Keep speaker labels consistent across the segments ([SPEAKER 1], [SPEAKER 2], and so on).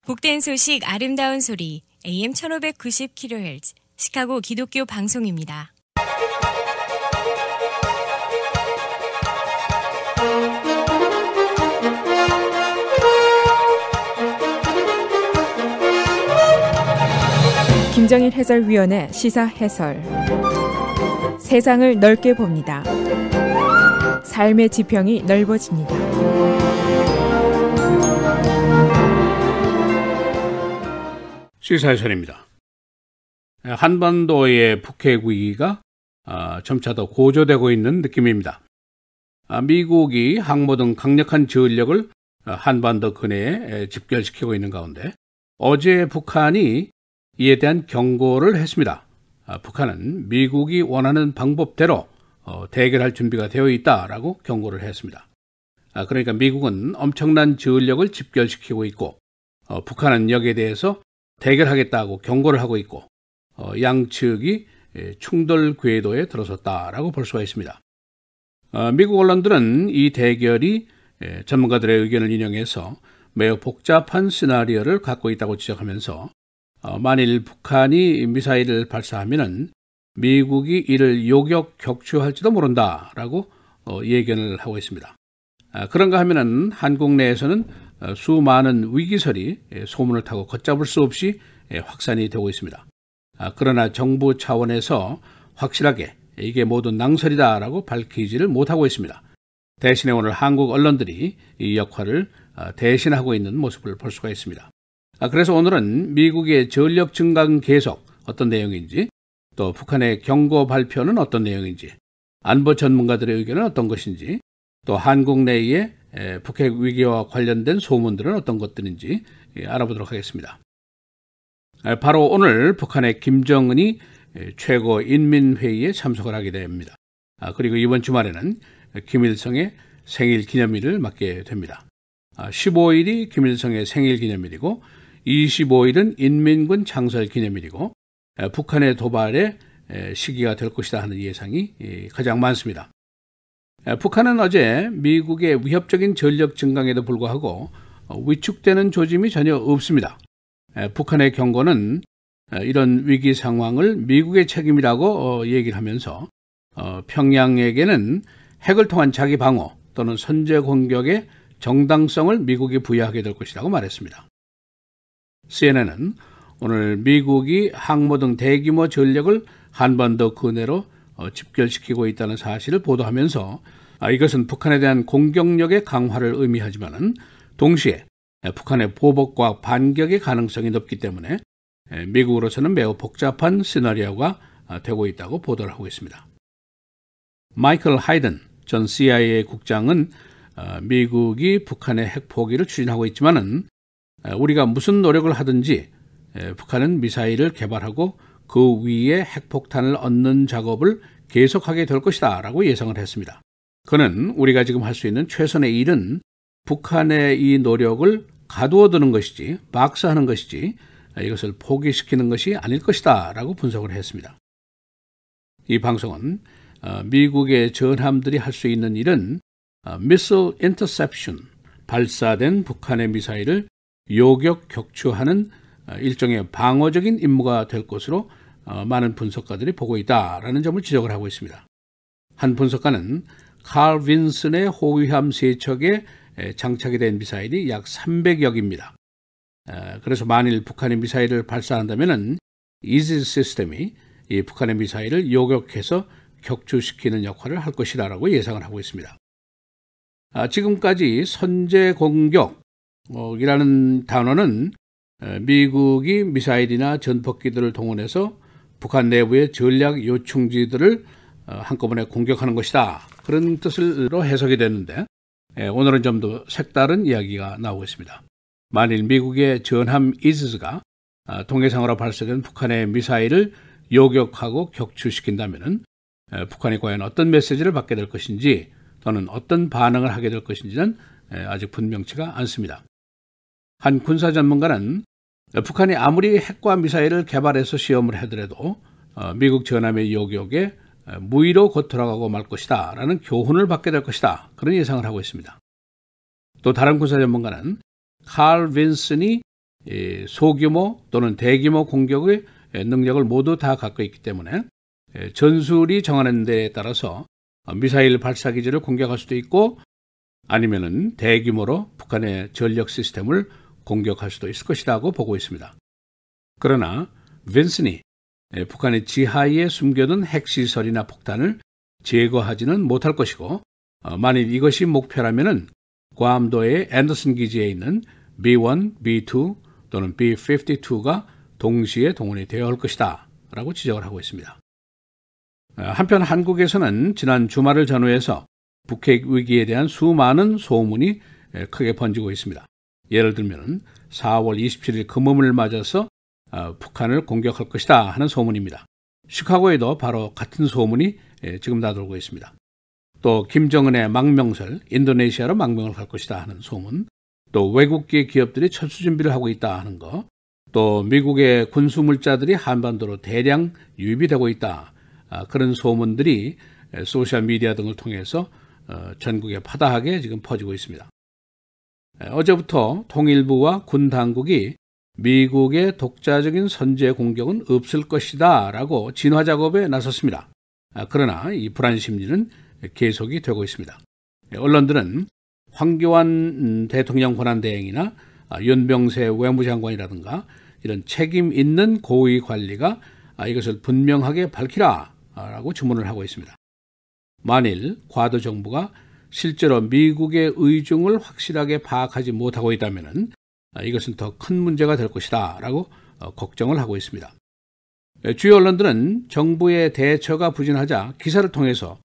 [SPEAKER 1] 복된 소식 아름다운 소리 AM 1590kHz 시카고 기독교 방송입니다.
[SPEAKER 2] 김정일 해설위원의 시사 해설. 세상을 넓게 봅니다. 삶의 지평이 넓어집니다.
[SPEAKER 3] 시사 해설입니다. 한반도의 북핵 위기가 점차 더 고조되고 있는 느낌입니다. 미국이 항모 등 강력한 전력을 한반도 근해에 집결시키고 있는 가운데 어제 북한이 이에 대한 경고를 했습니다. 북한은 미국이 원하는 방법대로 대결할 준비가 되어 있다라고 경고를 했습니다. 그러니까 미국은 엄청난 전력을 집결시키고 있고 북한은 여기에 대해서 대결하겠다고 경고를 하고 있고 양측이 충돌 궤도에 들어섰다라고 볼 수가 있습니다. 미국 언론들은 이 대결이 전문가들의 의견을 인용해서 매우 복잡한 시나리오를 갖고 있다고 지적하면서 만일 북한이 미사일을 발사하면 미국이 이를 요격 격추할지도 모른다라고 예견을 하고 있습니다. 그런가 하면은 한국 내에서는 수많은 위기설이 소문을 타고 걷잡을 수 없이 확산이 되고 있습니다. 그러나 정부 차원에서 확실하게 이게 모두 낭설이다라고 밝히지를 못하고 있습니다. 대신에 오늘 한국 언론들이 이 역할을 대신하고 있는 모습을 볼 수가 있습니다. 그래서 오늘은 미국의 전력 증강 계속 어떤 내용인지, 또 북한의 경고 발표는 어떤 내용인지, 안보 전문가들의 의견은 어떤 것인지, 또 한국 내의 북핵 위기와 관련된 소문들은 어떤 것들인지 알아보도록 하겠습니다. 바로 오늘 북한의 김정은이 최고인민회의에 참석을 하게 됩니다. 그리고 이번 주말에는 김일성의 생일 기념일을 맞게 됩니다. 15일이 김일성의 생일 기념일이고 25일은 인민군 창설 기념일이고 북한의 도발의 시기가 될 것이다 하는 예상이 가장 많습니다. 북한은 어제 미국의 위협적인 전력 증강에도 불구하고 위축되는 조짐이 전혀 없습니다. 북한의 경고는 이런 위기 상황을 미국의 책임이라고 얘기를 하면서 평양에게는 핵을 통한 자기 방어 또는 선제 공격의 정당성을 미국이 부여하게 될 것이라고 말했습니다. CNN은 오늘 미국이 항모 등 대규모 전력을 한반도 근해로 집결시키고 있다는 사실을 보도하면서 이것은 북한에 대한 공격력의 강화를 의미하지만 동시에 북한의 보복과 반격의 가능성이 높기 때문에 미국으로서는 매우 복잡한 시나리오가 되고 있다고 보도를 하고 있습니다. 마이클 하이든 전 CIA 국장은 미국이 북한의 핵 포기를 추진하고 있지만은 우리가 무슨 노력을 하든지 북한은 미사일을 개발하고 그 위에 핵폭탄을 얻는 작업을 계속하게 될 것이다 라고 예상을 했습니다. 그는 우리가 지금 할 수 있는 최선의 일은 북한의 이 노력을 가두어두는 것이지 박사하는 것이지 이것을 포기시키는 것이 아닐 것이다 라고 분석을 했습니다. 이 방송은 미국의 전함들이 할 수 있는 일은 Missile Interception, 발사된 북한의 미사일을 요격 격추하는 일종의 방어적인 임무가 될 것으로 많은 분석가들이 보고 있다라는 점을 지적을 하고 있습니다. 한 분석가는 칼 빈슨의 호위함 세척에 장착이 된 미사일이 약 300여 개입니다. 그래서 만일 북한이 미사일을 발사한다면 이지스 시스템이 이 북한의 미사일을 요격해서 격추시키는 역할을 할 것이라고 예상을 하고 있습니다. 지금까지 선제 공격이라는 단어는 미국이 미사일이나 전폭기들을 동원해서 북한 내부의 전략 요충지들을 한꺼번에 공격하는 것이다. 그런 뜻으로 해석이 됐는데 오늘은 좀 더 색다른 이야기가 나오고 있습니다. 만일 미국의 전함 이지스가 동해상으로 발사된 북한의 미사일을 요격하고 격추시킨다면 북한이 과연 어떤 메시지를 받게 될 것인지 또는 어떤 반응을 하게 될 것인지는 아직 분명치가 않습니다. 한 군사 전문가는 북한이 아무리 핵과 미사일을 개발해서 시험을 하더라도 미국 전함의 요격에 무의로 곧 돌아가고 말 것이다 라는 교훈을 받게 될 것이다, 그런 예상을 하고 있습니다. 또 다른 군사 전문가는 칼 빈슨이 소규모 또는 대규모 공격의 능력을 모두 다 갖고 있기 때문에 전술이 정하는 데에 따라서 미사일 발사 기지를 공격할 수도 있고 아니면은 대규모로 북한의 전력 시스템을 공격할 수도 있을 것이라고 보고 있습니다. 그러나 빈슨이 북한의 지하에 숨겨둔 핵시설이나 폭탄을 제거하지는 못할 것이고 만일 이것이 목표라면은 괌도의 앤더슨 기지에 있는 B-1, B-2 또는 B-52가 동시에 동원이 되어야 할 것이다 라고 지적을 하고 있습니다. 한편 한국에서는 지난 주말을 전후해서 북핵 위기에 대한 수많은 소문이 크게 번지고 있습니다. 예를 들면 4월 27일 금음을 맞아서 북한을 공격할 것이다 하는 소문입니다. 시카고에도 바로 같은 소문이 지금 나돌고 있습니다. 또 김정은의 망명설, 인도네시아로 망명을 갈 것이다 하는 소문, 또 외국계 기업들이 철수 준비를 하고 있다 하는 거, 또 미국의 군수물자들이 한반도로 대량 유입이 되고 있다. 그런 소문들이 소셜미디어 등을 통해서 전국에 파다하게 지금 퍼지고 있습니다. 어제부터 통일부와 군 당국이 미국의 독자적인 선제 공격은 없을 것이다 라고 진화 작업에 나섰습니다. 그러나 이 불안 심리는 계속이 되고 있습니다. 언론들은 황교안 대통령 권한대행이나 윤병세 외무장관이라든가 이런 책임 있는 고위 관리가 이것을 분명하게 밝히라 라고 주문을 하고 있습니다. 만일 과도 정부가 실제로 미국의 의중을 확실하게 파악하지 못하고 있다면 이것은 더 큰 문제가 될 것이다 라고 걱정을 하고 있습니다. 주요 언론들은 정부의 대처가 부진하자 기사를 통해서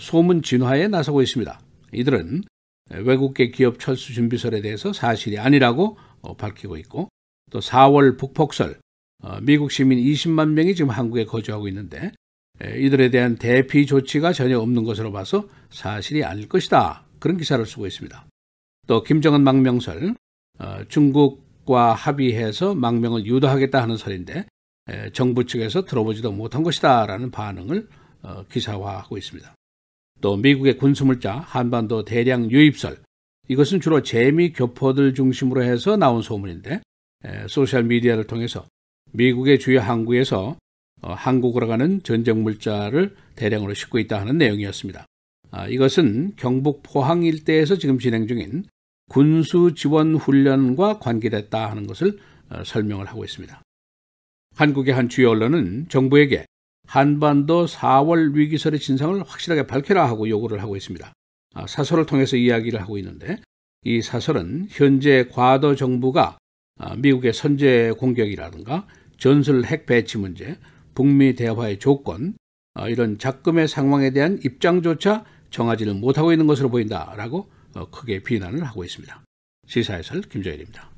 [SPEAKER 3] 소문 진화에 나서고 있습니다. 이들은 외국계 기업 철수 준비설에 대해서 사실이 아니라고 밝히고 있고 또 4월 북폭설 미국 시민 20만 명이 지금 한국에 거주하고 있는데 이들에 대한 대피 조치가 전혀 없는 것으로 봐서 사실이 아닐 것이다. 그런 기사를 쓰고 있습니다. 또 김정은 망명설, 중국과 합의해서 망명을 유도하겠다 하는 설인데 정부 측에서 들어보지도 못한 것이다 라는 반응을 기사화하고 있습니다. 또 미국의 군수물자 한반도 대량 유입설, 이것은 주로 재미 교포들 중심으로 해서 나온 소문인데 소셜미디어를 통해서 미국의 주요 항구에서 한국으로 가는 전쟁 물자를 대량으로 싣고 있다 하는 내용이었습니다. 이것은 경북 포항 일대에서 지금 진행 중인 군수 지원 훈련과 관계됐다 하는 것을 설명을 하고 있습니다. 한국의 한 주요 언론은 정부에게 한반도 4월 위기설의 진상을 확실하게 밝혀라 하고 요구를 하고 있습니다. 사설을 통해서 이야기를 하고 있는데 이 사설은 현재 과도 정부가 미국의 선제 공격이라든가 전술 핵 배치 문제, 북미 대화의 조건, 이런 작금의 상황에 대한 입장조차 정하지를 못하고 있는 것으로 보인다라고 크게 비난을 하고 있습니다. 시사해설 김정일입니다.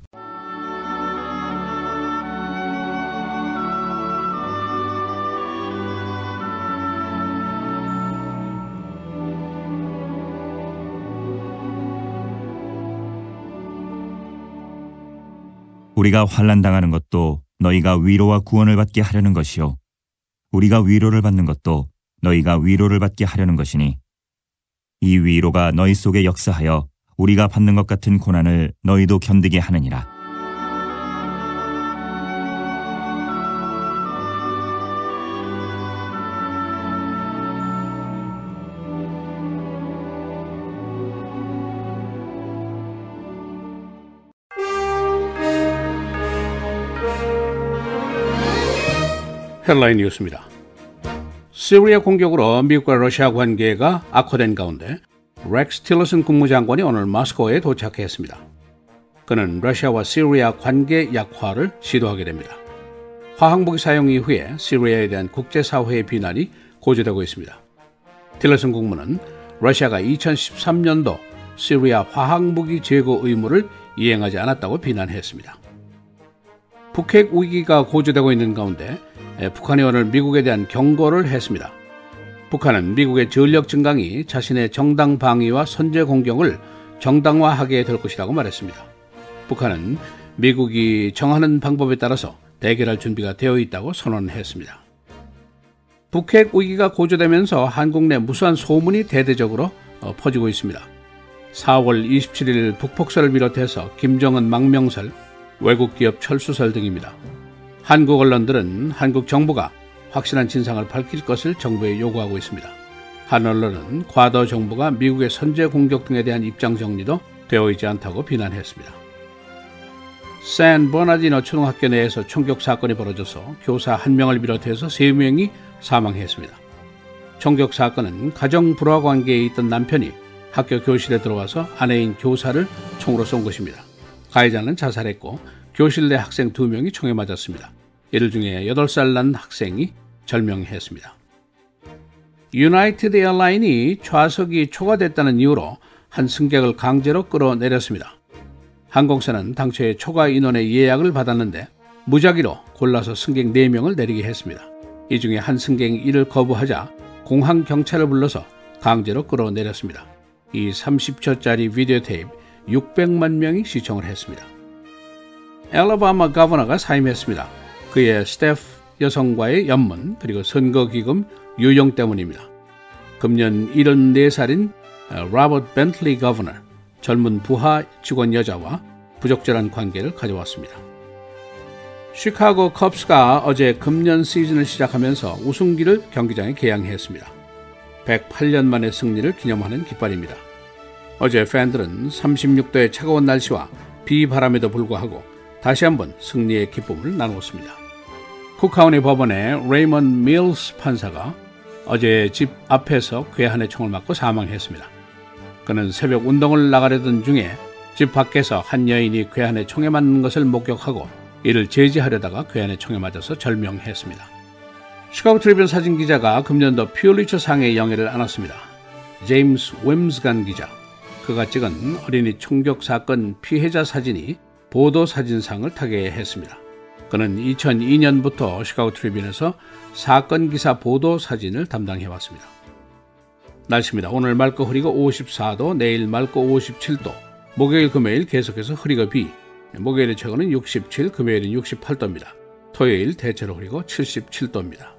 [SPEAKER 4] 우리가 환난당하는 것도 너희가 위로와 구원을 받게 하려는 것이요 우리가 위로를 받는 것도 너희가 위로를 받게 하려는 것이니 이 위로가 너희 속에 역사하여 우리가 받는 것 같은 고난을 너희도 견디게 하느니라.
[SPEAKER 3] 헬라인 뉴스입니다. 시리아 공격으로 미국과 러시아 관계가 악화된 가운데 렉스 틸러슨 국무장관이 오늘 모스크바에 도착했습니다. 그는 러시아와 시리아 관계 약화를 시도하게 됩니다. 화학무기 사용 이후에 시리아에 대한 국제사회의 비난이 고조되고 있습니다. 틸러슨 국무는 러시아가 2013년도 시리아 화학무기 제거 의무를 이행하지 않았다고 비난했습니다. 북핵 위기가 고조되고 있는 가운데 북한이 오늘 미국에 대한 경고를 했습니다. 북한은 미국의 전력 증강이 자신의 정당 방위와 선제 공격을 정당화하게 될 것이라고 말했습니다. 북한은 미국이 정하는 방법에 따라서 대결할 준비가 되어 있다고 선언했습니다. 북핵 위기가 고조되면서 한국 내 무수한 소문이 대대적으로 퍼지고 있습니다. 4월 27일 북폭설을 비롯해서 김정은 망명설, 외국 기업 철수설 등입니다. 한국 언론들은 한국 정부가 확실한 진상을 밝힐 것을 정부에 요구하고 있습니다. 한 언론은 과거 정부가 미국의 선제 공격 등에 대한 입장 정리도 되어 있지 않다고 비난했습니다. 샌 버나디노 초등학교 내에서 총격 사건이 벌어져서 교사 1명을 비롯해서 3명이 사망했습니다. 총격 사건은 가정 불화 관계에 있던 남편이 학교 교실에 들어와서 아내인 교사를 총으로 쏜 것입니다. 가해자는 자살했고 교실 내 학생 2명이 총에 맞았습니다. 이들 중에 8살 난 학생이 절명했습니다. 유나이티드 에어라인이 좌석이 초과됐다는 이유로 한 승객을 강제로 끌어내렸습니다. 항공사는 당초에 초과 인원의 예약을 받았는데 무작위로 골라서 승객 4명을 내리게 했습니다. 이 중에 한 승객이 이를 거부하자 공항 경찰을 불러서 강제로 끌어내렸습니다. 이 30초짜리 비디오 테이프 600만 명이 시청을 했습니다. 엘라바마 거버너가 사임했습니다. 그의 스태프 여성과의 연문 그리고 선거기금 유용 때문입니다. 금년 74살인 로버트 벤틀리 거버너, 젊은 부하 직원 여자와 부적절한 관계를 가져왔습니다. 시카고 컵스가 어제 금년 시즌을 시작하면서 우승기를 경기장에 개양했습니다. 108년 만의 승리를 기념하는 깃발입니다. 어제 팬들은 36도의 차가운 날씨와 비바람에도 불구하고 다시 한번 승리의 기쁨을 나누었습니다. 쿡카운티 법원의 레이먼 밀스 판사가 어제 집 앞에서 괴한의 총을 맞고 사망했습니다. 그는 새벽 운동을 나가려던 중에 집 밖에서 한 여인이 괴한의 총에 맞는 것을 목격하고 이를 제지하려다가 괴한의 총에 맞아서 절명했습니다. 시카고 트리뷴 사진기자가 금년도 퓰리처 상의 영예를 안았습니다. 제임스 웸스간 기자, 그가 찍은 어린이 총격 사건 피해자 사진이 보도사진상을 타게 했습니다. 그는 2002년부터 시카고 트리뷴에서 사건 기사 보도 사진을 담당해왔습니다. 날씨입니다. 오늘 맑고 흐리고 54도, 내일 맑고 57도, 목요일 금요일 계속해서 흐리고 비, 목요일의 최고는 67, 금요일은 68도입니다. 토요일 대체로 흐리고 77도입니다.